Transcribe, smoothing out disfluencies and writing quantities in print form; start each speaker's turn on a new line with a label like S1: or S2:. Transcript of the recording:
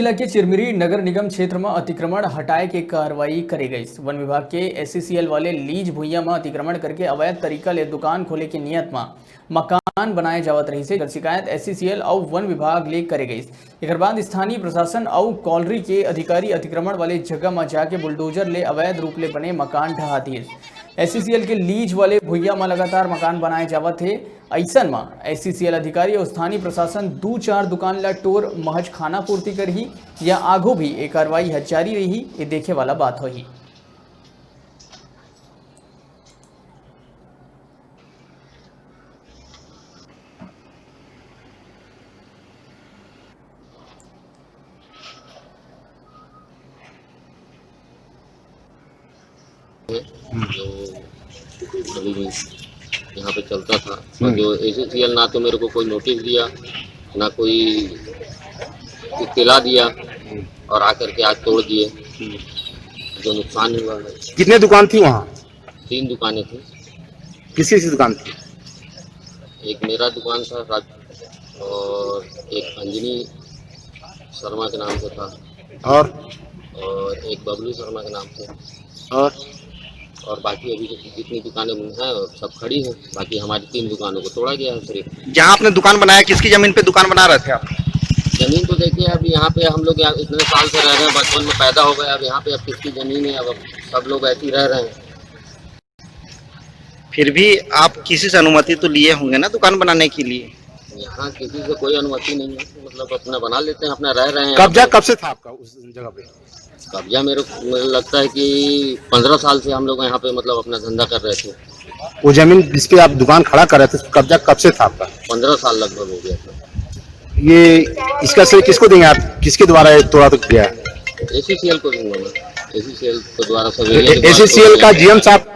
S1: जिला के चिरमिरी नगर निगम क्षेत्र में अतिक्रमण हटाए के कार्रवाई करी गई। वन विभाग के एससीसीएल वाले लीज भूइया में अतिक्रमण करके अवैध तरीका ले दुकान खोले की नियत में मकान बनाए जावत रही से शिकायत एससीसीएल और वन विभाग ले करे गई। एक बाद स्थानीय प्रशासन और कॉलरी के अधिकारी अतिक्रमण वाले जगह में जाके बुलडोजर ले अवैध रूप ले बने मकान ढहा दिए। एससीसीएल के लीज वाले भूइया में लगातार मकान बनाए जावत है। ऐसन में एससीसीएल अधिकारी और स्थानीय प्रशासन 2-4 दुकान ला टोर महज खाना पूर्ति करही या आगो भी एक कार्रवाई जारी रही, ये देखे वाला बात होही।
S2: जो अभी यहाँ पे चलता था और जो एससीसीएल ना तो मेरे को कोई नोटिस दिया ना कोई इत्तला दिया और आकर के आज तोड़ दिए। जो नुकसान हुआ है।
S3: कितने दुकान थी वहाँ?
S2: 3 दुकानें थी।
S3: किसी दुकान थी?
S2: एक मेरा दुकान था और एक अंजनी शर्मा के नाम से था
S3: और
S2: एक बबलू शर्मा के नाम से और बाकी अभी जितनी दुकानें हैं सब खड़ी हैं। बाकी हमारी 3 दुकानों को तोड़ा गया है। सिर्फ
S3: जहाँ आपने दुकान बनाया किसकी जमीन पे दुकान बना रहे थे आप?
S2: जमीन तो देखिए अब यहाँ पे हम लोग इतने साल से रह रहे हैं, बचपन में पैदा हो गए। अब यहाँ पे अब किसकी जमीन है? अब सब लोग ऐसे ही रह रहे हैं।
S3: फिर भी आप किसी से अनुमति तो लिए होंगे ना दुकान बनाने के लिए?
S2: यहाँ किसी से कोई अनुमति नहीं है, मतलब अपना बना लेते हैं, अपना रह रहे हैं।
S3: कब्जा कब से था आपका उस जगह पे?
S2: कब्जा मुझे लगता है कि 15 साल से हम लोग यहाँ पे मतलब अपना धंधा कर रहे थे।
S3: वो जमीन जिस पे आप दुकान खड़ा कर रहे थे कब्जा कब से था आपका?
S2: 15 साल लगभग हो गया था।
S3: ये इसका श्रेय किसको देंगे आप? किसके द्वारा ये तोड़ा तो गया?
S2: एससीसीएल को दूंगा मैं। एससीसीएल के द्वारा सब
S3: एससीसीएल का जीएम साहब